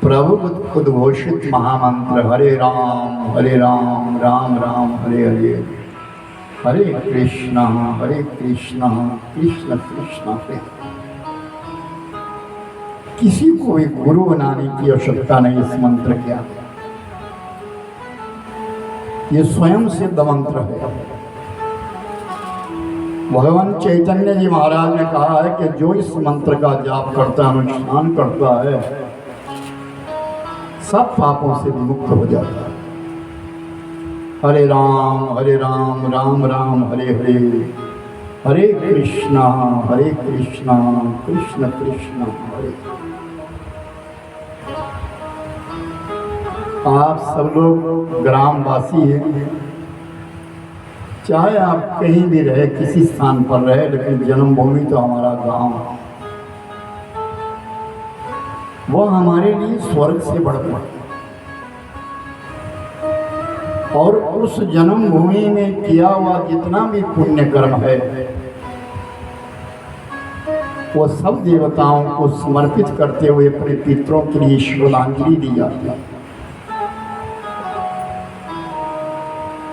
प्रभु उद्घोषित महामंत्र हरे राम राम राम हरे हरे, हरे कृष्णा कृष्ण कृष्ण हरे। किसी को भी गुरु बनाने की आवश्यकता नहीं इस मंत्र के आगे। ये स्वयं सिद्ध मंत्र है। भगवान चैतन्य जी महाराज ने कहा है कि जो इस मंत्र का जाप करता है, अनुष्ठान करता है, सब पापों से विमुक्त हो जाता है। हरे राम राम राम हरे हरे, हरे कृष्णा कृष्ण कृष्ण हरे। आप सब लोग ग्रामवासी हैं, चाहे आप कहीं भी रहे, किसी स्थान पर रहे, लेकिन जन्मभूमि तो हमारा गांव, वह हमारे लिए स्वर्ग से बढ़कर, और उस जन्मभूमि में किया हुआ जितना भी पुण्य कर्म है वो सब देवताओं को समर्पित करते हुए अपने पितरों के लिए श्रद्धांजलि दी जाती है।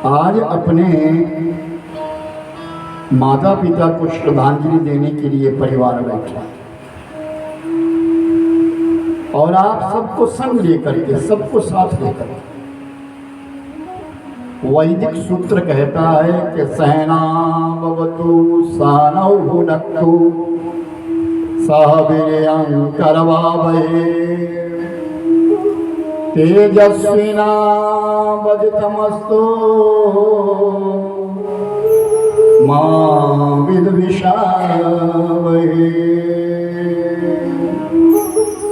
आज अपने माता पिता को श्रद्धांजलि देने के लिए परिवार बैठा, और आप सबको संग लेकर के, सबको साथ लेकर के। वैदिक सूत्र कहता है कि सहना भवतु सहनौ भुनक्तु सह वीर्यं करवावहै तेजस्विना वधतमस्तु मा विद्विषावहै।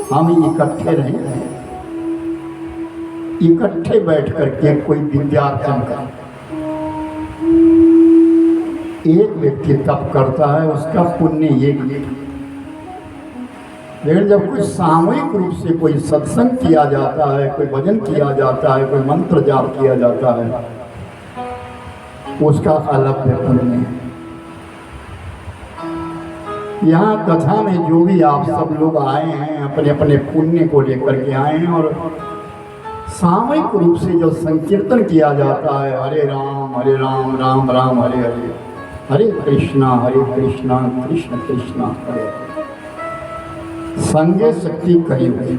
हम इकट्ठे रहें, इकट्ठे बैठ करके कोई विद्यार्जन कर, एक व्यक्ति तप करता है, उसका पुण्य एक व्यक्ति। लेकिन जब कोई सामूहिक रूप से कोई सत्संग किया जाता है, कोई भजन किया जाता है, कोई मंत्र जाप किया जाता है, उसका अलग पुण्य है। यहाँ कथा में जो भी आप सब लोग आए हैं, अपने अपने पुण्य को लेकर के आए हैं, और सामूहिक रूप से जो संकीर्तन किया जाता है, हरे राम राम राम हरे हरे, हरे कृष्णा कृष्ण कृष्ण हरे, संगे शक्ति कही हुई।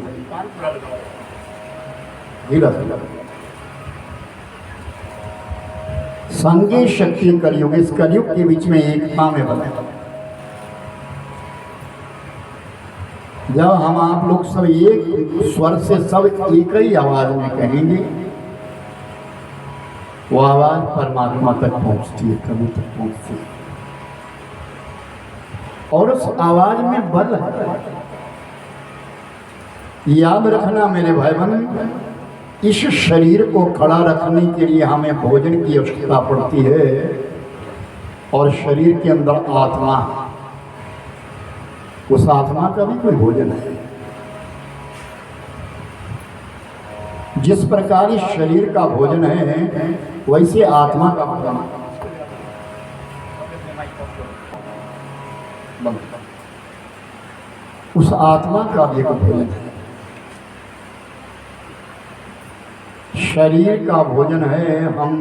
संगे शक्ति कलयुग, इस कलयुग के बीच में एकता में बने। जब हम आप लोग सब एक स्वर से सब एक ही आवाज में कहेंगे, वो आवाज परमात्मा तक पहुंचती है, प्रभु तक पहुंचती है, और उस आवाज में बल है। याद रखना मेरे भाई बहन, इस शरीर को खड़ा रखने के लिए हमें भोजन की आवश्यकता पड़ती है, और शरीर के अंदर आत्मा, उस आत्मा का भी कोई भोजन है। जिस प्रकार इस शरीर का भोजन है, वैसे आत्मा का भोजन है। उस आत्मा का भी एक भोजन है। शरीर का भोजन है, हम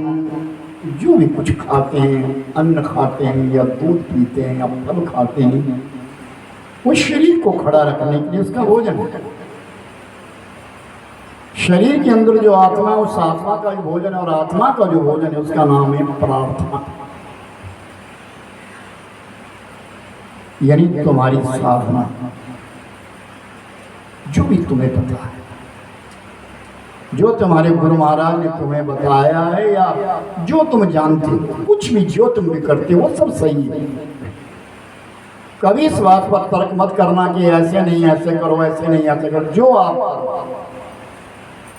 जो भी कुछ खाते हैं, अन्न खाते हैं या दूध पीते हैं या फल खाते हैं, वो शरीर को खड़ा रखने के लिए उसका भोजन है। शरीर के अंदर जो आत्मा, उस आत्मा का जो भोजन है, और आत्मा का जो भोजन है उसका नाम है प्रार्थना, यानी तुम्हारी साधना, जो भी तुम्हें पता है, जो तुम्हारे गुरु महाराज ने तुम्हें बताया है, या जो तुम जानते हो, कुछ भी जो तुम भी करते हो वो सब सही है। कभी इस बात पर तर्क मत करना कि ऐसे नहीं ऐसे करो, ऐसे नहीं ऐसे करो। जो आप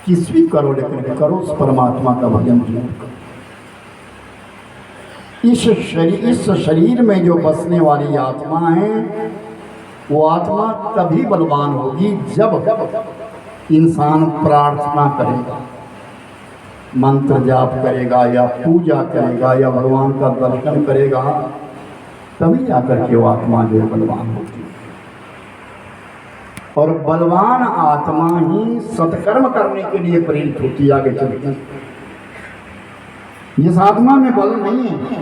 किस भी करो, लेकिन करो उस परमात्मा का भजन जरूर करो। इस शरीर में जो बसने वाली आत्मा है, वो आत्मा तभी बलवान होगी जब इंसान प्रार्थना करेगा, मंत्र जाप करेगा, या पूजा करेगा, या भगवान का दर्शन करेगा, तभी जाकर के वो आत्मा जो बलवान होती है। और बलवान आत्मा ही सत्कर्म करने के लिए प्रेरित होती आगे चलती। जिस आत्मा में बल नहीं है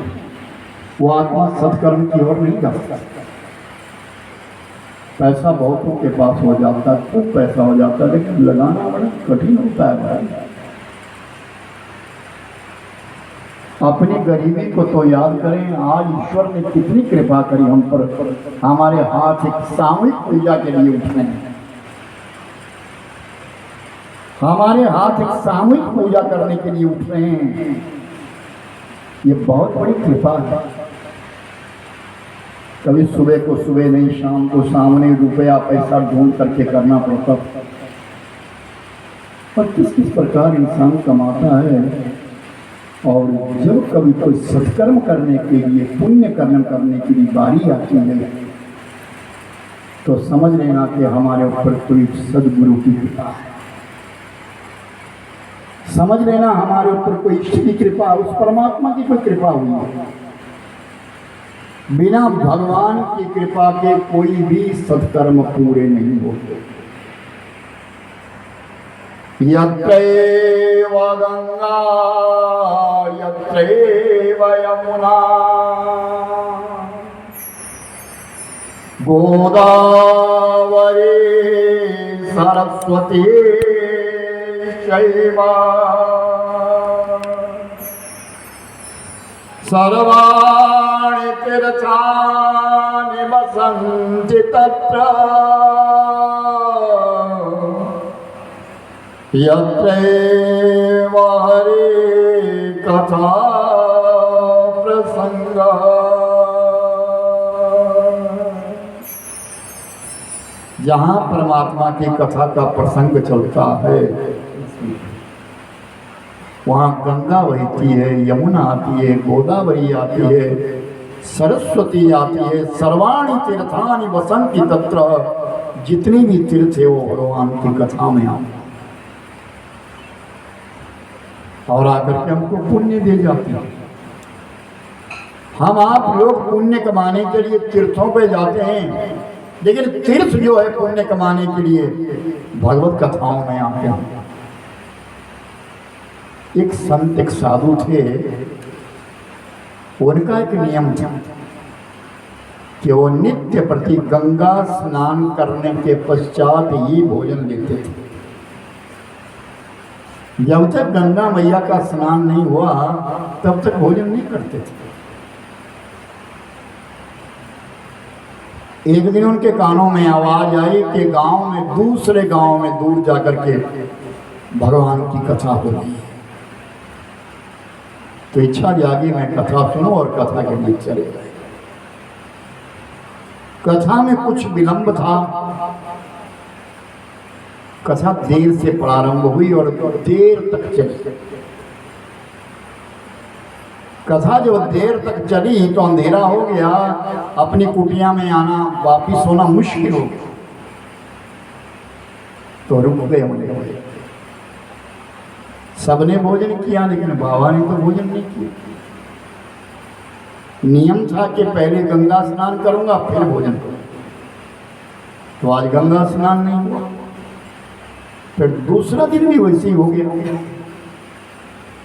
वो आत्मा सत्कर्म की ओर नहीं जा सकता। पैसा बहुतों के पास हो जाता है, खूब पैसा हो जाता है, लेकिन लगाना बड़ा कठिन होता है भाई। अपनी गरीबी को तो याद करें, आज ईश्वर ने कितनी कृपा करी हम पर। हमारे हाथ एक सामूहिक पूजा के लिए उठे हैं, हमारे हाथ एक सामूहिक पूजा करने के लिए उठ रहे हैं। ये बहुत बड़ी कृपा है। कभी सुबह को सुबह नहीं, शाम को सामने रुपया पैसा ढूंढ करके करना पड़ता, पर किस किस प्रकार इंसान कमाता है। और जब कभी कोई सत्कर्म करने के लिए, पुण्य कर्म करने के लिए बारी आती है तो समझ लेना कि हमारे ऊपर कोई सदगुरु की कृपा है। समझ लेना हमारे ऊपर कोई ईश्वर की कृपा, उस परमात्मा की कोई कृपा हुई है। बिना भगवान की कृपा के कोई भी सत्कर्म पूरे नहीं होते। यत्रैव गंगा यत्रैव यमुना गोदावरी सरस्वती चैव सर्वाणि तीर्थानि वसन्ति तत्र यत्रैव हरिकथा प्रसंगः। जहाँ परमात्मा की कथा का प्रसंग चलता है वहाँ गंगा बहती है, यमुना आती है, गोदावरी आती है, सरस्वती आती है। सर्वाणि तीर्थानि वसन्ति तत्र, जितनी भी तीर्थ है वो भगवान की कथा में आते और आकर के हमको पुण्य दे जाते हैं। हम आप लोग पुण्य कमाने के लिए तीर्थों पे जाते हैं, लेकिन तीर्थ जो है पुण्य कमाने के लिए भगवत कथाओं में आते हैं। एक संत, एक साधु थे, उनका एक नियम था कि वो नित्य प्रति गंगा स्नान करने के पश्चात ही भोजन लेते थे। जब तक गंगा मैया का स्नान नहीं हुआ तब तक भोजन नहीं करते थे। एक दिन उनके कानों में आवाज आई कि गांव में, दूसरे गांव में दूर जाकर के भगवान की कथा हो रही है। तो इच्छा जागी मैं कथा सुनूं और कथा के लिए चले गए। कथा में कुछ विलंब था, कथा देर से प्रारंभ हुई और देर तक चली। कथा जो देर तक चली तो अंधेरा हो गया, अपनी कुटिया में आना, वापिस होना मुश्किल हो गया। तो रुक गए उन्हें। सबने भोजन किया लेकिन बाबा ने तो भोजन नहीं किया। नियम था कि पहले गंगा स्नान करूंगा फिर भोजन करूंगा, तो आज गंगा स्नान नहीं हुआ। फिर दूसरा दिन भी वैसे ही हो गया,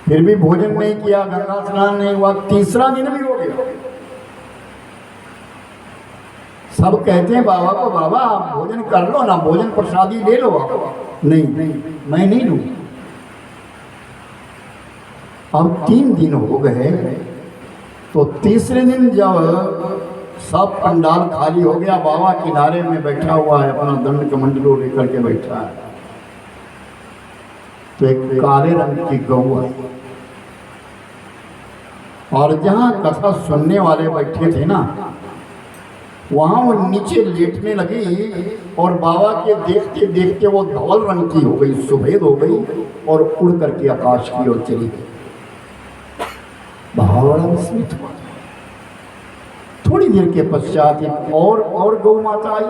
फिर भी भोजन नहीं किया, गंगा स्नान नहीं हुआ। तीसरा दिन भी हो गया। सब कहते हैं बाबा को, बाबा आप भोजन कर लो ना, भोजन प्रसादी ले लो आप। नहीं, मैं नहीं लूँ। अब 3 दिन हो गए, तो तीसरे दिन जब सब पंडाल खाली हो गया, बाबा किनारे में बैठा हुआ है, अपना दंड कमंडलो लेकर के बैठा है, तो एक काले रंग की गऊ आई और जहाँ कथा सुनने वाले बैठे थे ना, वहाँ वो नीचे लेटने लगी और बाबा के देखते देखते वो धवल रंग की हो गई, सुफेद हो गई और उड़ करके आकाश की ओर चली गई। बाबा बड़ा विस्मित हुआ। थोड़ी देर के पश्चात एक और गौ माता आई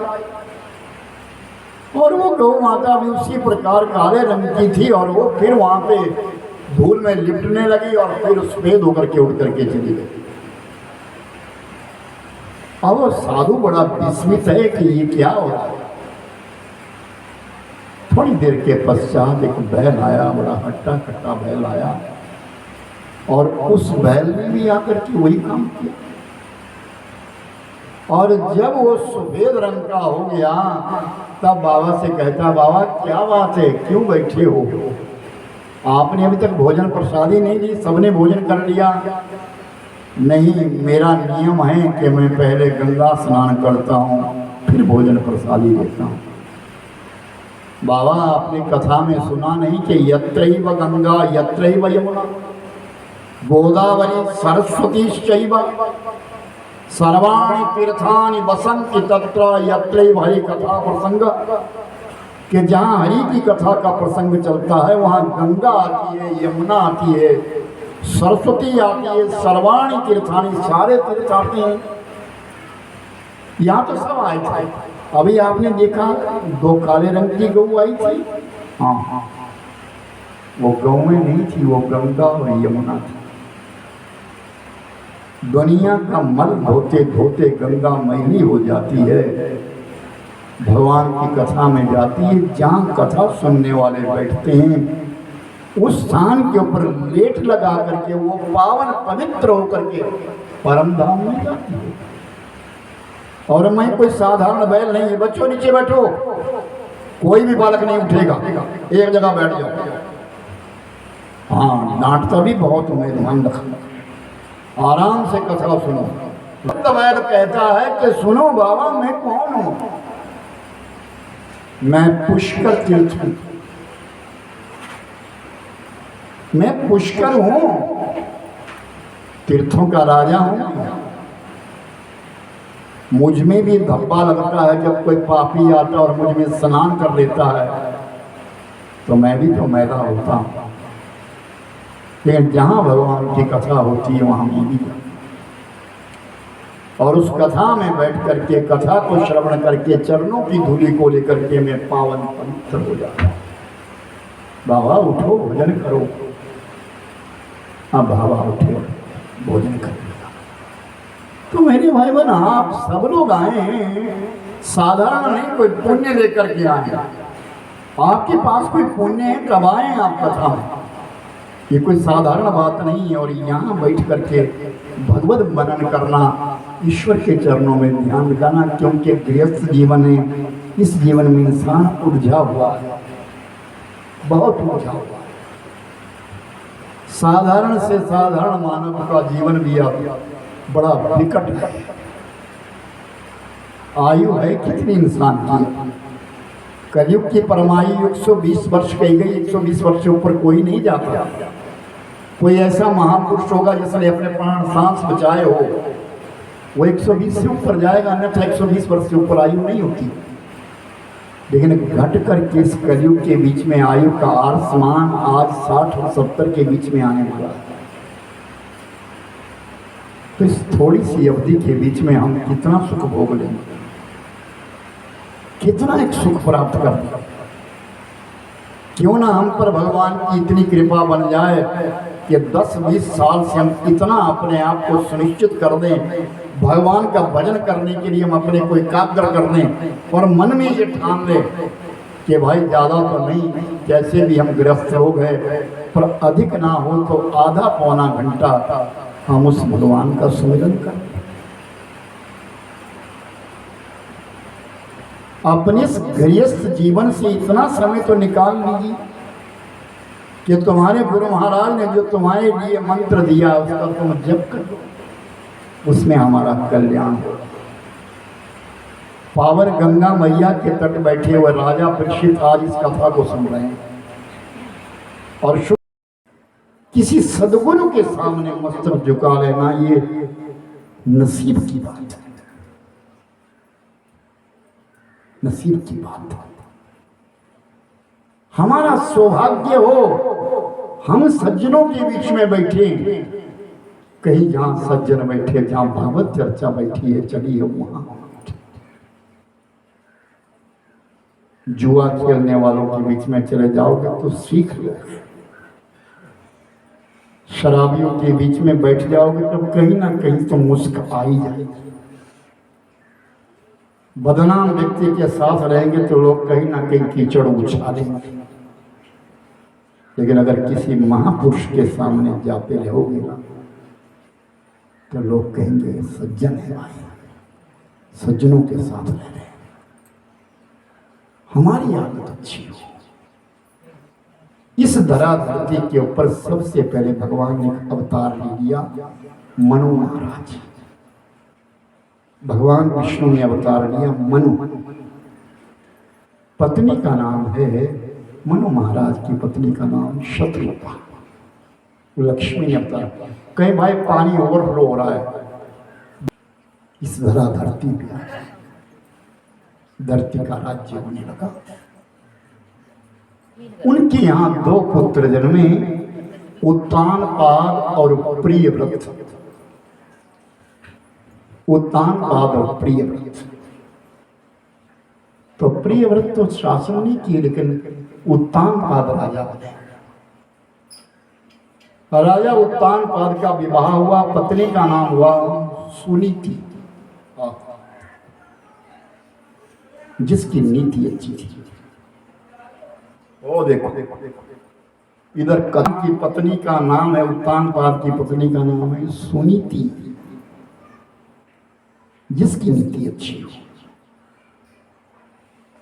और वो गौ माता भी उसी प्रकार काले रंग की थी और वो फिर वहाँ पे धूल में लिपटने लगी और फिर सफेद होकर के उड़ करके चली गई। अब वो साधु बड़ा विस्मित है कि ये क्या हो रहा है। थोड़ी देर के पश्चात एक बैल आया, बड़ा हट्टा कट्टा बैल आया, और उस बैल ने भी आकर के वही काम किया। और जब वो सफेद रंग का हो गया तब बाबा से कहता, बाबा क्या बात है, क्यों बैठे हो? आपने अभी तक भोजन प्रसादी नहीं ली, सबने भोजन कर लिया। नहीं, मेरा नियम है कि मैं पहले गंगा स्नान करता हूँ फिर भोजन प्रसादी लेता हूँ। बाबा आपने कथा में सुना नहीं कि यत्रैव गंगा यत्रैव यमुना गोदावरी सरस्वतीश्चैव सर्वाणि तीर्थानि वसन्ति तत्र यत्रैव हरि कथा प्रसंग, कि जहाँ हरि की कथा का प्रसंग चलता है वहाँ गंगा आती है, यमुना आती है, सरस्वती आती है, सर्वाणि तीर्थानि, सारे तीर्थ आते हैं। यहाँ तो सब आए थे। अभी आपने देखा 2 काले रंग की गऊ आई थी। हाँ, वो गौएं नहीं थी, वो गंगा और यमुना थी। दुनिया का मल धोते धोते गंगा मैली हो जाती है, भगवान की कथा में जाती है। जहाँ कथा सुनने वाले बैठते हैं उस स्थान के ऊपर लेट लगा करके वो पावन पवित्र होकर के परम धाम में जाती है। और मैं कोई साधारण बैल नहीं है। बच्चों नीचे बैठो, कोई भी बालक नहीं उठेगा, एक जगह बैठ जाओ। हाँ, डांटता भी बहुत हूँ, ध्यान रखना, आराम से कथा सुनो। तो बैल कहता है कि सुनो बाबा, मैं कौन हूँ? मैं पुष्कर तीर्थ हूँ, मैं पुष्कर हूँ, तीर्थों का राजा हूँ। मुझ में भी धब्बा लगता है जब कोई पापी आता और मुझ में स्नान कर लेता है, तो मैं भी तो मैदा होता हूँ। लेकिन जहाँ भगवान की कथा होती है वहाँ मैं भी जाता हूँ। और उस कथा में बैठ करके, कथा को श्रवण करके, चरणों की धूलि को लेकर के मैं पावन पवित्र हो जाता हूँ। बाबा उठो, भोजन करो। अब बाबा उठे, भोजन कर लिया। तो मेरे भाई बहन, आप सब लोग आए हैं, साधारण नहीं, कोई पुण्य लेकर के आए। आपके पास कोई पुण्य है तब आए हैं आप कथा में। ये कोई साधारण बात नहीं है। और यहाँ बैठ करके भगवत मनन करना, ईश्वर के चरणों में ध्यान लगाना, क्योंकि गृहस्थ जीवन है, इस जीवन में इंसान उलझा हुआ है, बहुत उलझा हुआ है। साधारण से साधारण मानव का जीवन भी अब बड़ा विकट है। आयु है कितनी इंसान की? कलयुग की परमायु 120 वर्ष कही गई। 120 वर्ष से ऊपर कोई नहीं जाता। कोई ऐसा महापुरुष होगा जिसने अपने प्राण सांस बचाए हो, वो 120 से ऊपर जाएगा, अन्यथा 120 वर्ष से ऊपर आयु नहीं होती। लेकिन घट करके इस कलयुग के बीच में आयु का आसमान आज 60 और 70 के बीच में आने वाला है। तो इस थोड़ी सी अवधि के बीच में हम कितना सुख भोग लेंगे, कितना एक सुख प्राप्त कर लें। क्यों ना हम पर भगवान की इतनी कृपा बन जाए कि 10-20 साल से हम इतना अपने आप को सुनिश्चित कर दें, भगवान का भजन करने के लिए हम अपने को एकाग्र कर दें और मन में ये ठान लें कि भाई ज़्यादा तो नहीं, जैसे भी हम गृहस्थ लोग हैं, पर अधिक ना हो तो आधा पौना घंटा हम उस भगवान का सुमिरन करें। अपने गृहस्थ जीवन से इतना समय तो निकाल लीजिए कि तुम्हारे गुरु महाराज ने जो तुम्हारे लिए मंत्र दिया उसका तुम जप करो, उसमें हमारा कल्याण हो। पावन गंगा मैया के तट बैठे हुए राजा परीक्षित आज इस कथा को सुन रहे हैं और किसी सदगुरु के सामने मस्तक झुका लेना, ये नसीब की बात है, नसीब की बात है। हमारा सौभाग्य हो हम सज्जनों के बीच में बैठे, कहीं जहां सज्जन बैठे, जहां भागवत चर्चा बैठी है, चलिए वहां। जुआ खेलने वालों के बीच में चले जाओगे तो सीख लो, शराबियों के बीच में बैठ जाओगे तो कहीं ना कहीं तो मुस्क आ ही जाएगी। बदनाम व्यक्ति के साथ रहेंगे तो लोग कहीं ना कहीं कीचड़ उछालेंगे, लेकिन अगर किसी महापुरुष के सामने जाते रहोगे ना तो लोग कहेंगे सज्जन है भाई, सज्जनों के साथ रह रहे, हमारी आदत अच्छी हो। इस धरा धरती के ऊपर सबसे पहले भगवान ने अवतार ले लिया मनु महाराज। भगवान विष्णु ने अवतार लिया मनु। पत्नी का नाम है मनु महाराज की पत्नी का नाम शत्रुपा। लक्ष्मी ने अवतार। कहीं भाई पानी ओवरफ्लो हो रहा है, इस धरा धरती पे धरती का राज्य होने लगा। उनके यहाँ दो पुत्र जन्मे, उत्तानपाद और प्रियव्रत। उत्तानपाद और प्रियव्रत। तो प्रियव्रत तो शासन नहीं किए, लेकिन उत्तानपाद राजा बने। राजा उत्तानपाद का विवाह हुआ, पत्नी का नाम हुआ सुनीति, जिसकी नीति अच्छी थी। ओ देखो इधर कदम की पत्नी का नाम है उत्तानपाद की पत्नी का नाम है सुनीति, जिसकी नीति अच्छी हो,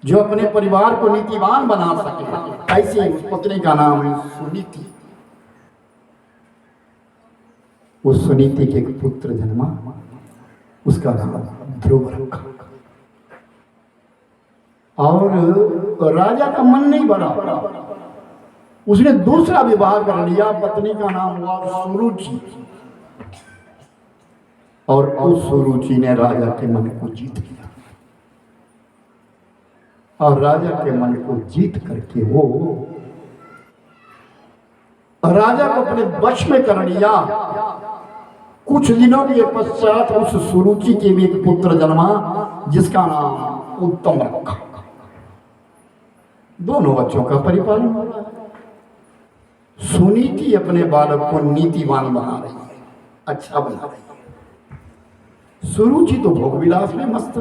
जो अपने परिवार को नीतिवान बना सके, ऐसी उस पत्नी का नाम है सुनीति। उस सुनीति के एक पुत्र जन्मा, उसका नाम ध्रुव रखा। और राजा का मन नहीं भरा, उसने दूसरा विवाह कर लिया। पत्नी का नाम हुआ सुरुचि, और उस सुरुचि ने राजा के मन को जीत लिया। और राजा के मन को जीत करके वो राजा को अपने वश में कर लिया। कुछ दिनों के पश्चात उस सुरुचि के भी एक पुत्र जन्मा, जिसका नाम उत्तम रखा। दोनों बच्चों का परिपालन हो रहा है। सुनीति अपने बालक को नीतिवान बना रही है, अच्छा बना रही है। सुरुचि तो भोग विलास में मस्त।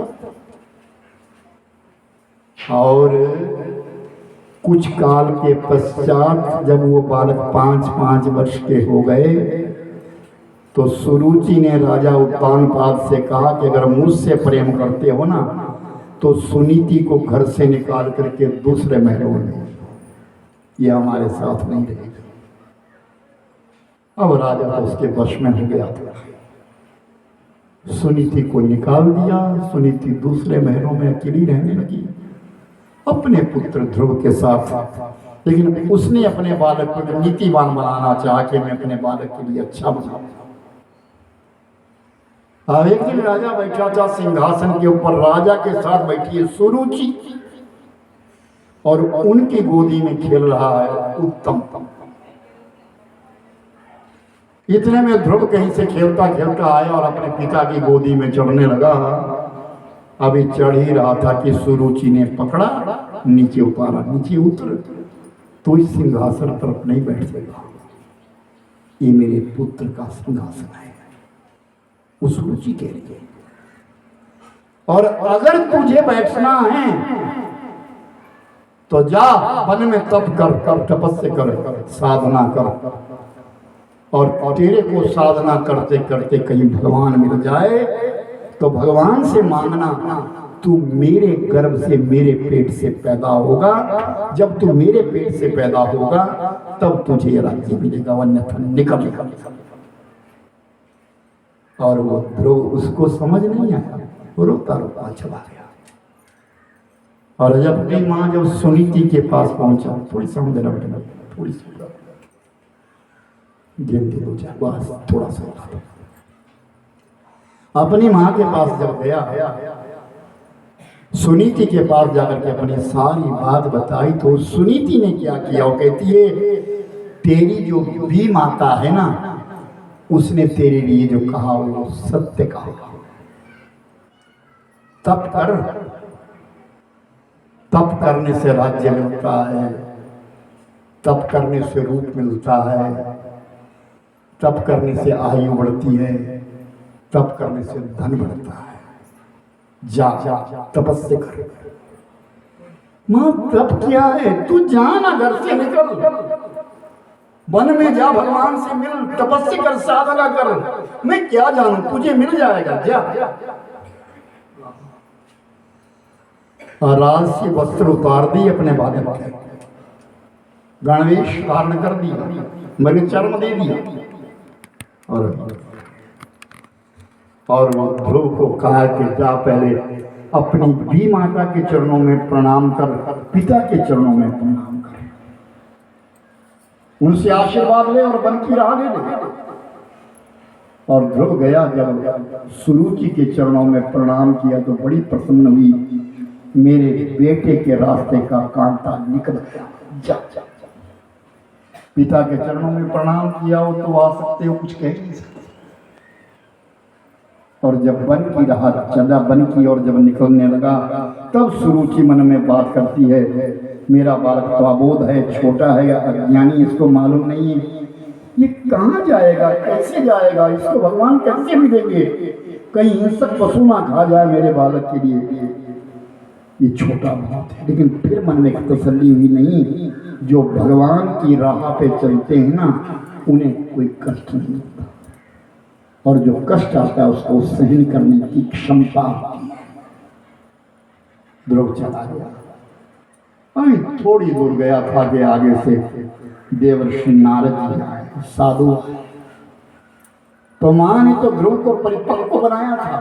और कुछ काल के पश्चात जब वो बालक 5-5 वर्ष के हो गए, तो सुरुचि ने राजा उत्तानपाद से कहा कि अगर मुझसे प्रेम करते हो ना, तो सुनीति को घर से निकाल करके दूसरे महलों में, ये हमारे साथ नहीं रहेगी। अब राजा तो उसके वश में हो गया था, सुनीति को निकाल दिया। सुनीति दूसरे महलों में अकेली रहने लगी अपने पुत्र ध्रुव के साथ। लेकिन उसने अपने बालक को नीतिवान बनाना चाहा कि मैं अपने बालक के लिए अच्छा बनाऊं। एक दिन राजा बैठा था सिंहासन के ऊपर, राजा के साथ बैठी है सुरुचि, और उनकी गोदी में खेल रहा है उत्तम। इतने में ध्रुव कहीं से खेलता खेलता आया और अपने पिता की गोदी में चढ़ने लगा। अभी चढ़ ही रहा था कि सुरुचि ने पकड़ा, नीचे उतारा। नीचे उतर, तो इस सिंहासन पर नहीं बैठ सका, ये मेरे पुत्र का सिंहासन है, उस रुचि के लिए। और अगर तुझे बैठना है तो जा वन में तप कर, तपस्या कर, साधना कर, और तेरे को साधना करते करते कहीं भगवान मिल जाए तो भगवान से मांगना, तू मेरे गर्भ से, मेरे पेट से पैदा होगा। जब तू मेरे पेट से पैदा होगा तब तुझे राज्य मिलेगा, अन्यथा निकल। और वो ध्रुव, उसको समझ नहीं आया, रोता रोता चला गया। और जब अपनी माँ जब सुनीति के पास पहुंचा, थोड़ी समझ रहा बेटा, थोड़ी सी बस थोड़ा सा, अपनी माँ के पास जब गया, सुनीति के पास जाकर के अपनी सारी बात बताई, तो सुनीति ने क्या किया, वो कहती है तेरी जो भी माता है ना, उसने तेरे लिए जो कहा वो सत्य कहा। तप कर, तप करने से राज्य मिलता है, तप करने से रूप मिलता है, तप करने से आयु बढ़ती है, तप करने से धन बढ़ता है। जा तपस्या कर। मां तप क्या है, तू जा ना, घर से निकल, वन में जा, भगवान से मिल, तपस्या कर, साधना कर, मैं क्या जानूं, तुझे मिल जाएगा, जा। राज के वस्त्र उतार दी अपने बाले बाले, गणवेश धारण कर दिया, मृग चर्म दे दिया, और वो ध्रुव को कहा कि जा पहले अपनी भी माता के चरणों में प्रणाम कर, पिता के चरणों में प्रणाम कर, उनसे आशीर्वाद ले और वन की राह ले ले। और ध्रुव गया, जब सुरुचि के चरणों में प्रणाम किया तो बड़ी प्रसन्न हुई, मेरे बेटे के रास्ते का कांटा निकल गया, जा, जा, जा। पिता के चरणों में प्रणाम किया हो तो आ सकते हो, कुछ कह नहीं सकते। और जब वन की राह चला, वन की और जब निकलने लगा, तब सुरुचि मन में बात करती है, मेरा बालक तो अबोध है, छोटा है, अज्ञानी, इसको मालूम नहीं है, ये कहाँ जाएगा, कैसे जाएगा, इसको भगवान कैसे मिलेंगे, कहीं हिंसक पशु ना खा जाए मेरे बालक के लिए, ये छोटा बहुत है। लेकिन फिर मन में तसल्ली हुई, नहीं, जो भगवान की राह पे चलते हैं ना, उन्हें कोई कष्ट नहीं होता, और जो कष्ट आता है उसको सहन करने की क्षमता होती है। ध्रुव चला गया, थोड़ी दूर गया था कि आगे से देवर्षि नारद जी आए, साधु। तो माँ ने तो ध्रुव को परिपक्व बनाया था,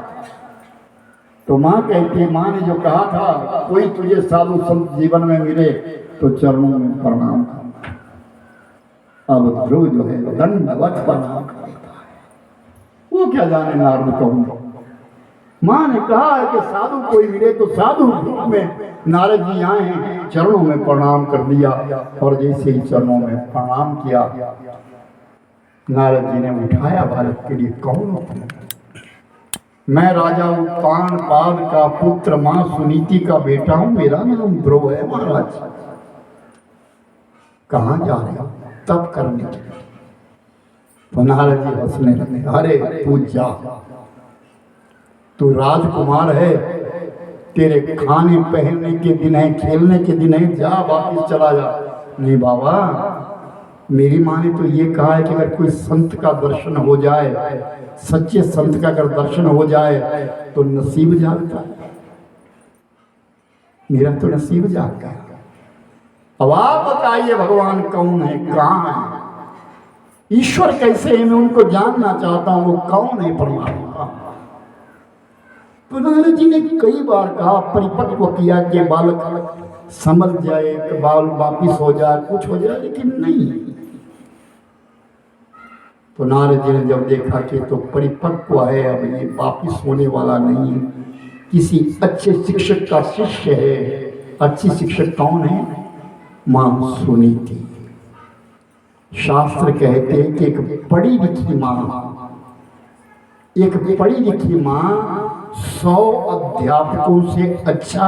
तो माँ कहती, माँ ने जो कहा था, कोई तुझे साधु संत जीवन में मिले तो चरणों में प्रणाम कर। अब ध्रुव जो है दंडवत प्रणाम करता है, वो क्या जाने नारद कहूँ। माँ ने कहा है कि साधु कोई मिले तो साधु रूप में नारद जी आए हैं, चरणों में प्रणाम कर दिया, और जैसे ही चरणों में प्रणाम किया, नारद जी ने उठाया, बालक के लिए कौन हो? मैं राजा उत्तान पाद का पुत्र, मां सुनीति का बेटा हूं, मेरा नाम ध्रुव है महाराज। कहाँ जा रहे हो? तप करने के लिए। तो नारद जी हंसने लगे, अरे तू जा, तू राजकुमार है, तेरे खाने पहनने के दिन है, खेलने के दिन है, जा वापिस चला जा। नहीं बाबा, मेरी माँ ने तो ये कहा है कि अगर कोई संत का दर्शन हो जाए, सच्चे संत का अगर दर्शन हो जाए तो नसीब जागता है, मेरा तो नसीब जाग गया। अब आप बताइए भगवान कौन है, कहाँ है, ईश्वर कैसे है, मैं उनको जानना चाहता हूँ, वो कौन है परमात्मा। तो नारद जी ने कई बार कहा, परिपक्व किया कि बालक समझ जाए, कि बाल वापिस हो जाए, कुछ हो जाए, लेकिन नहीं। तो नारद जी ने जब देखा कि तो परिपक्व है, अब ये वापिस होने वाला नहीं है, किसी अच्छे शिक्षक का शिष्य है। अच्छी शिक्षक कौन है? मां सुनीति। शास्त्र कहते हैं कि एक पढ़ी लिखी मां 100 अध्यापकों से अच्छा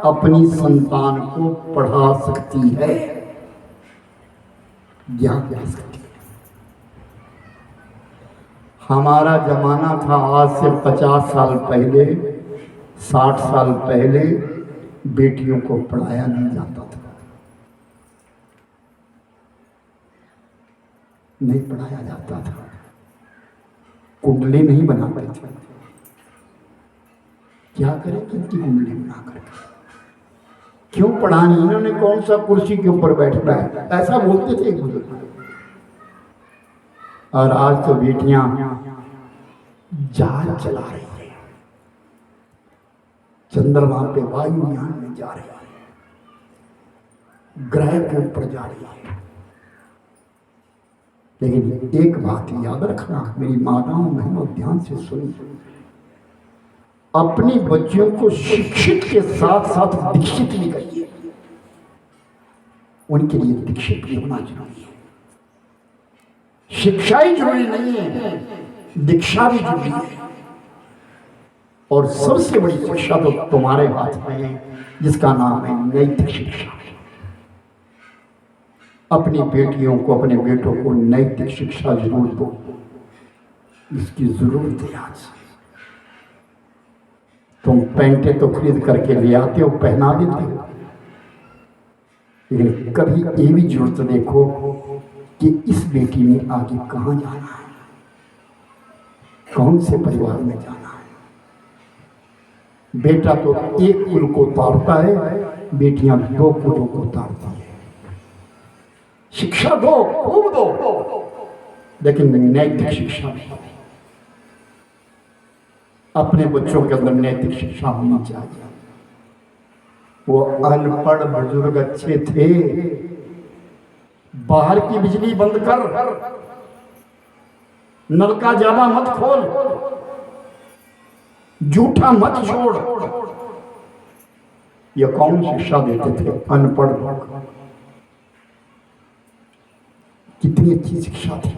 अपनी संतान को पढ़ा सकती है, ज्ञान दे सकती है। हमारा जमाना था आज से 50 साल पहले, 60 साल पहले बेटियों को पढ़ाया नहीं जाता था, नहीं पढ़ाया जाता था, कुंडली नहीं बनाते थे। क्या करें किनकी कुंडली बना करके, क्यों पढ़ानी, इन्होंने कौन सा कुर्सी के ऊपर बैठना है, ऐसा बोलते थे बुजुर्ग। और आज तो बेटियां जहाज चला रही है, चंद्रमा पे वायुयान में जा रही है, ग्रह के ऊपर जा रही है। लेकिन एक बात याद रखना मेरी माताओं बहनों, ध्यान से सुनिए, अपनी बच्चियों को शिक्षित के साथ साथ दीक्षित भी करिए, उनके लिए दीक्षित भी होना जरूरी है। शिक्षा ही जरूरी नहीं है, दीक्षा भी जरूरी है। और सबसे बड़ी शिक्षा तो तुम्हारे हाथ में है, जिसका नाम है नैतिक शिक्षा। अपनी बेटियों को, अपने बेटों को नैतिक शिक्षा जरूर दो, इसकी जरूरत है आज। तुम पैंटे तो खरीद करके ले आते हो, पहना देते हो, लेकिन कभी ये भी जरूरत देखो कि इस बेटी ने आगे कहाँ जाना है, कौन से परिवार में जाना है। बेटा तो एक कुल को तारता है, बेटियां 2 कुलों को तारती है। शिक्षा दो, खूब दो, लेकिन नैतिक शिक्षा नहीं। अपने बच्चों के अंदर नैतिक शिक्षा होनी चाहिए। वो अनपढ़ बुजुर्ग अच्छे थे, बाहर की बिजली बंद कर, नलका ज्यादा मत खोल, जूठा मत छोड़। ये कौन शिक्षा देते थे? अनपढ़ लोग। कितनी अच्छी शिक्षा थी।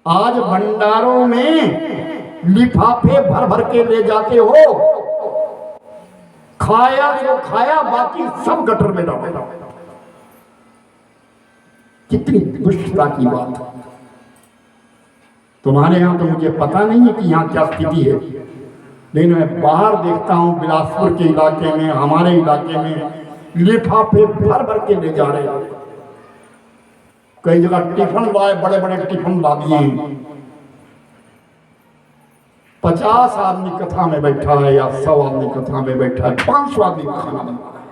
आज भंडारों में लिफाफे भर भर के ले जाते हो, खाया जो खाया बाकी सब गटर में डाला। कितनी दुष्टता की बात है। तुम्हारे यहां तो मुझे पता नहीं है कि यहां क्या स्थिति है, लेकिन मैं बाहर देखता हूं बिलासपुर के इलाके में, हमारे इलाके में लिफाफे भर भर के ले जा रहे हैं। कई जगह टिफिन लाए, बड़े बड़े टिफिन ला दिए। 50 आदमी कथा में बैठा है या 100 आदमी कथा में बैठा है, 500 आदमी का खाना बन रहा है।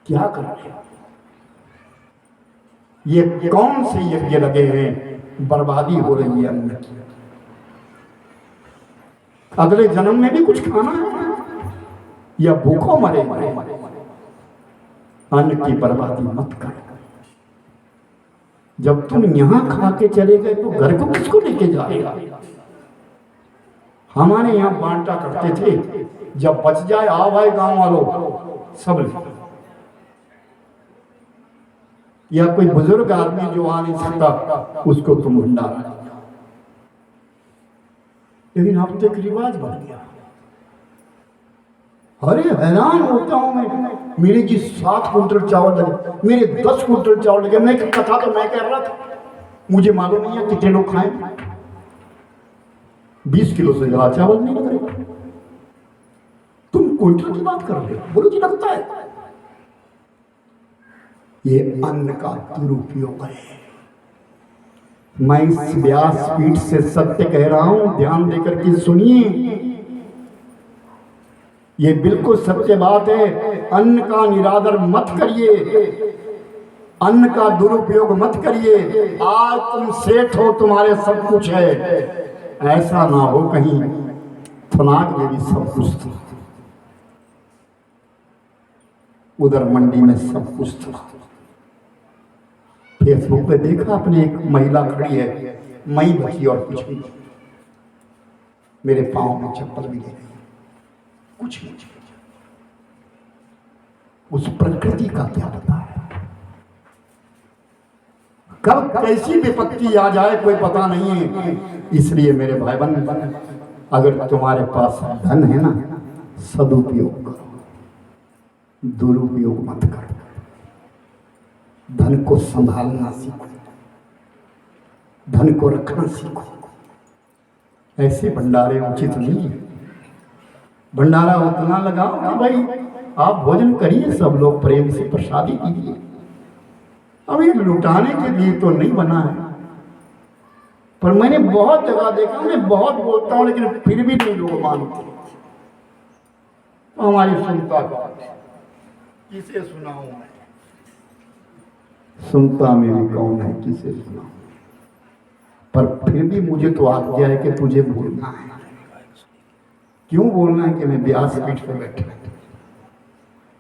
क्या कर रहे हैं? ये कौन से यज्ञ लगे हैं? बर्बादी हो रही है अन्न की। अगले जन्म में भी कुछ खाना है या भूखों मरे? अन्न की बर्बादी मत कर। जब तुम यहां खा के चले गए तो घर को किसको लेके जाएगा? हमारे यहां बांटा करते थे, जब बच जाए आओ भाई गांव वालों सब ले। या कोई बुजुर्ग आदमी जो आ नहीं सकता उसको तुम भंडारा दिया। लेकिन अब तक रिवाज बन गया। अरे हैरान होता हूं मैं, मेरे जी 7 कुंटल चावल लगे, मेरे 10 कुंटल चावल लगे। मैं कथा तो मैं कह रहा था, मुझे मालूम नहीं है कितने लोग खाए। 20 किलो से ज्यादा चावल नहीं लग रहे। तुम कुंटल की बात कर रहे हो? बोलो जी लगता है। ये अन्न का दुरुपयोग है। मैं इस व्यासपीठ से सत्य कह रहा हूं, ध्यान देकर के सुनिए। ये बिल्कुल सत्य बात है। अन्न का निरादर मत करिए, अन्न का दुरुपयोग मत करिए। आज तुम सेठ हो, तुम्हारे सब कुछ है, ऐसा ना हो कहीं थनाग में भी सब कुछ था, उधर मंडी में सब कुछ था। फेसबुक पे देखा अपने, एक महिला खड़ी है, मई बची और कुछ भी, मेरे पांव में चप्पल भी नहीं, कुछ नहीं। उस प्रकृति का क्या पता है? कब कैसी विपत्ति आ जाए कोई पता नहीं है। इसलिए मेरे भाई बहन, अगर तुम्हारे पास धन है ना, सदुपयोग करो, दुरुपयोग मत करो। धन को संभालना सीखो, धन को रखना सीखो। ऐसे भंडारे उचित नहीं है। भंडारा उतना लगाओ कि भाई आप भोजन करिए, सब लोग प्रेम से प्रसादी कीजिए। अब ये लुटाने के लिए तो नहीं बना है। पर मैंने बहुत जगह देखा, मैं बहुत बोलता हूं लेकिन फिर भी नहीं लोग मानते। तो हमारी सुनता किसे सुनाऊं मैं? सुनता मेरी कौन है, किसे सुनाऊं? पर फिर भी मुझे तो आज्ञा है कि तुझे बोलना है। क्यों बोलना है? कि मैं व्यासपीठ पर बैठा।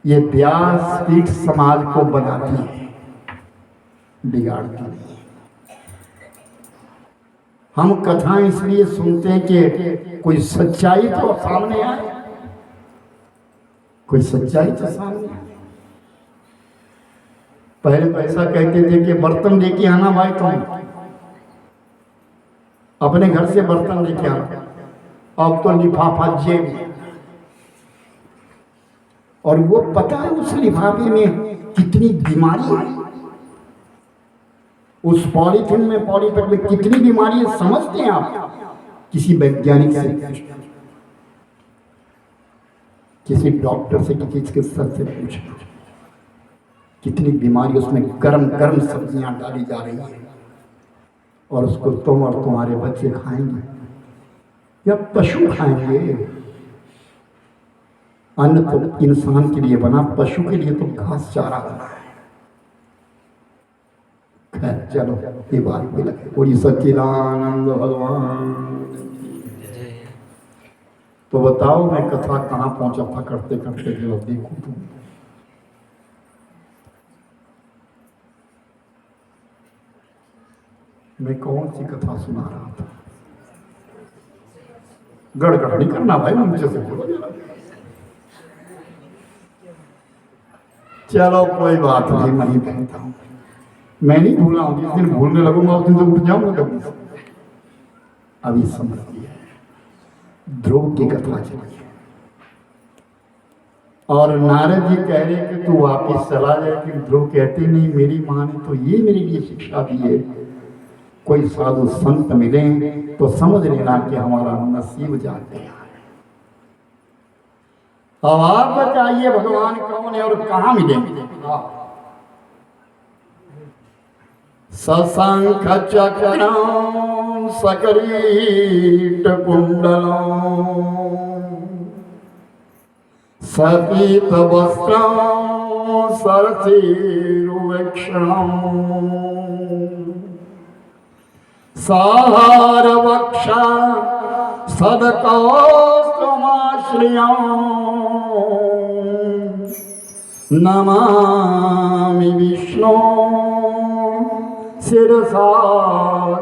ये व्यासपीठ समाज को बनाती है, बिगाड़ती नहीं। हम कथाएं इसलिए सुनते हैं कि कोई सच्चाई तो सामने आए, कोई सच्चाई तो सामने आए। पहले तो ऐसा कहते थे कि बर्तन लेके आना भाई, तुम अपने घर से बर्तन लेके आना। अब तो लिफाफा जेब में, और वो पता है उस लिफाफे में कितनी बीमारी है, उस पॉलीथिन में, पॉलीपैक में कितनी बीमारी है समझते हैं आप? किसी वैज्ञानिक से, किसी डॉक्टर से, किसी चिकित्सक से पूछना कितनी बीमारी उसमें गर्म गर्म सब्जियां डाली जा रही है और उसको तुम और तुम्हारे बच्चे खाएंगे या पशु खाएंगे। अन्न तो इंसान के लिए बना, पशु के लिए तो घास चारा बना है। खैर चलो ये बात भी लगे। पूरी सच्चिदानंद भगवान। तो बताओ मैं कथा कहाँ पहुंचा था करते करते, जो देखो तुम। मैं कौन सी कथा सुना रहा था? गड़गड़ नहीं करना भाई, मुझे से बोलो जरा। चलो कोई बात नहीं, मैं ही कहता हूँ। मैं नहीं भूला हूँ, जिस दिन भूलने लगूंगा उस दिन तो उठ जाऊंगा कभी से। अभी समझ लिया, ध्रुव की कथा चली और नारद जी कह रहे कि तू वापिस चला जाए, कि ध्रुव कहते नहीं, मेरी माँ ने तो ये मेरे लिए शिक्षा दी है, कोई साधु संत मिले तो समझ लेना कि हमारा नसीब जाग गया है। अब आप बताइए भगवान कौन है और कहाँ मिलेंगे? सशंख चक्रं सकरीट कुंडलं सपीत वस्त्रं सरसीरुवेक्षणं साहार वक्षा सदकौस्तुमाश्रियं नमामि विष्णु शिरसा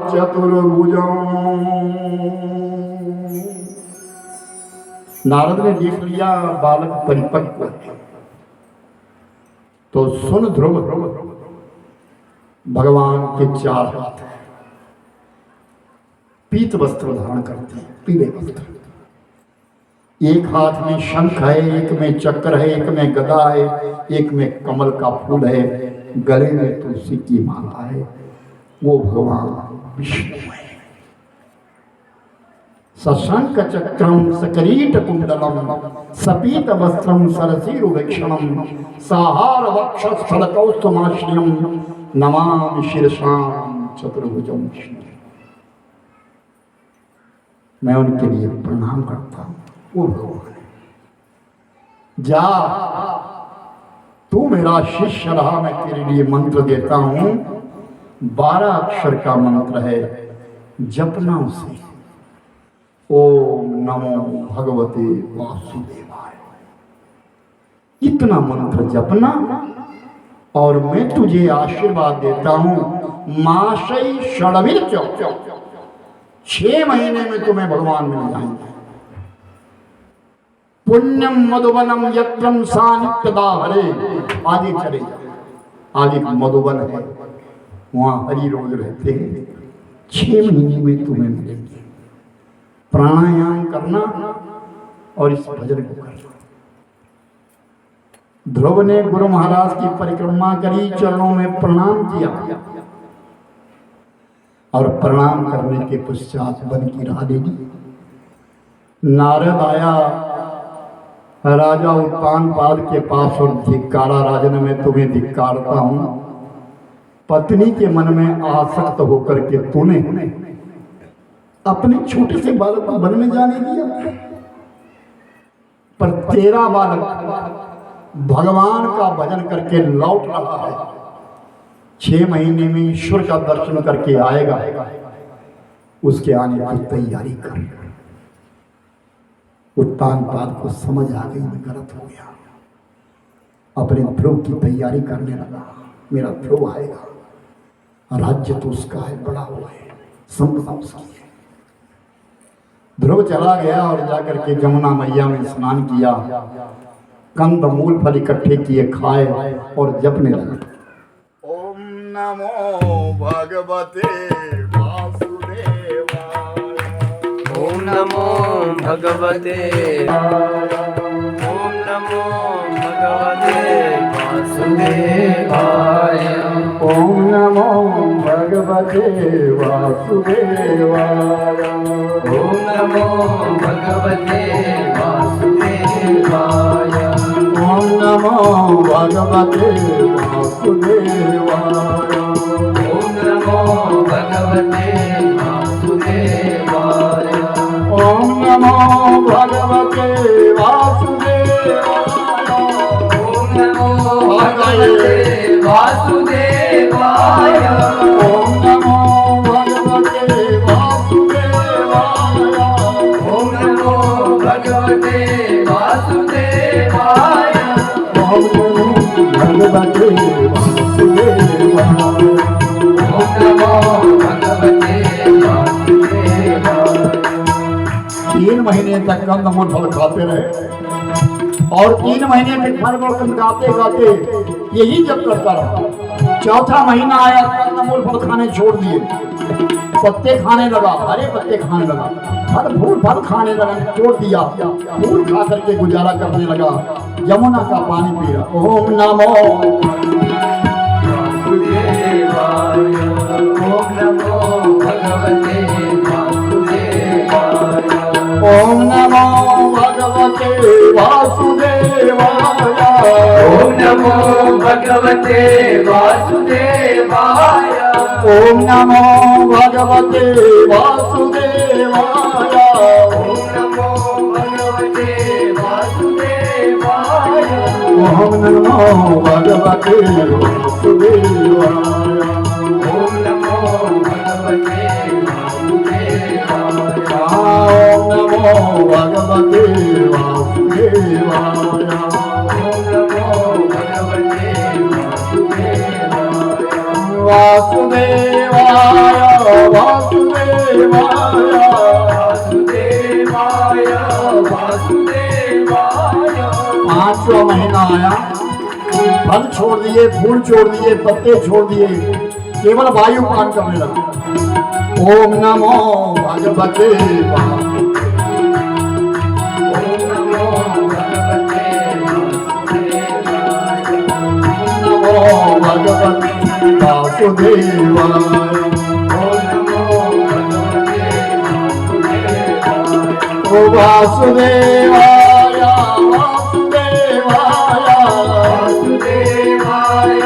चतुर्भुजं। नारद ने देख लिया बालक परिपक्व है, तो सुन ध्रुव, भगवान के 4 हाथ हैं, पीत वस्त्र धारण करते हैं, पीले वस्त्र। एक हाथ में शंख है, एक में चक्र है, एक में गदा है, एक में कमल का फूल है, गले में तुलसी की माला है। वो भगवान विष्णु है। सशंख चक्रं सकरीट कुंडलम सपीत वस्त्रं सरसीरुवेक्षणं साहार वक्षस्थलकौस्तुमाश्रियं नमामि शीर्षां चतुर्भुजं विष्णु। मैं उनके लिए प्रणाम करता हूँ। वो भगवान है। जा, तू मेरा शिष्य रहा, मैं तेरे लिए मंत्र देता हूँ। 12 अक्षर का मंत्र है, जपना उसे। ओम नमो भगवते वासुदेवाय। इतना मंत्र जपना और मैं तुझे आशीर्वाद देता हूँ। माशै षड्विर्च 6 महीने में तुम्हें भगवान मिल जाएंगे। पुण्यम मधुबनम यत्रम सानित्यदा हरे। आगे चले जाओ, आगे मधुबन है, वहां हरि रोज रहते हैं। 6 महीने में तुम्हें मिलेंगे। प्राणायाम करना और इस भजन को करना। ध्रुव ने गुरु महाराज की परिक्रमा करी, चरणों में प्रणाम किया और प्रणाम करने के पश्चात वन की राह ले ली। नारद आया राजा उत्तानपाद के पास और धिक्कारा, राजन मैं तुम्हें धिक्कारता हूं। पत्नी के मन में आसक्त होकर के तूने अपने छोटे से बालक को वन में जाने दिया, पर तेरा बालक भगवान का भजन करके लौट रहा है। 6 महीने में ईश्वर का दर्शन करके आएगा, उसके आने की तैयारी कर। उत्तानपाद को समझ आ गई मैं गलत हो गया, अपने ध्रुव की तैयारी करने लगा। मेरा ध्रुव आएगा, राज्य तो उसका है, बड़ा हुआ है, संपदा उसकी है। ध्रुव चला गया और जाकर के जमुना मैया में स्नान किया, कंद मूल फल इकट्ठे किए, खाए और जपने लगा। ओम नमो भगवते वासुदेवाय। ओम नमो भगवते, ओम नमो भगवते वासुदेवाय। ओम नमो भगवते भगवते वासुदेवाय। ओम नमो भगवते वासुदेवाय। ओम नमो भगवते वासुदेवाय। ओम नमो भगवते वासुदेवाय। ओम नमो भगवते वासुदेवाय। ओम नमो भगवते वासुदेवाय। ओम नमो भगवते वासुदेवाय। ओम नमो भगवते वासुदेवाय। ओम नमो भगवते वासुदेवाय। ओम नमो भगवते वासुदेवाय। 3 महीने तक कंदमूल फल खाते रहे और 3 महीने तक फल गाते गाते यही जब करता रहा। 4था महीना आया, कंदमूल फल खाने छोड़ दिए, पत्ते खाने लगा, हरे पत्ते खाने लगा, फल फूल फल खाने लगा, छोड़ दिया, फूल खा करके गुजारा करने लगा, यमुना का पानी पी रहा। ओम नमो वासुदेवाय। ओम नमो भगवते वासुदेवाय। ओम नमो भगवते वासुदेवाय। ओम नमो भगवते वासुदेवाय। ओम नमो भगवते वासुदेवाय। ओम नमो भगवते वासुदेवाय। ओम नमो भगवते वासुदेवाय। ओम नमो भगवते वासुदेवाय। ओम नमो भगवते वासुदेवाय। ओम नमो भगवते वासुदेवाय। वासुदेवाय वासुदेवाय। वासुदेवाय वासुदेवाय। 5वां महीना आया, फल छोड़ दिए, फूल छोड़ दिए, पत्ते छोड़ दिए, केवल वायु पान करने लगा। ओम नमो भगवते ओम नमो भगवते वासुदेवाय। नमो भगवते वासुदेवाय। ओम नमो भगवते वासुदेवाय। ओ वासुदेवाय वासुदेवाय। वासुदेवाय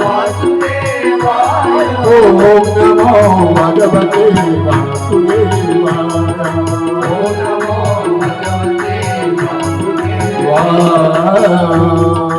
वासुदेवाय। ओम नमो भगवते वासुदेवाय। ओम नमो भगवते वासुदेवाय। वाह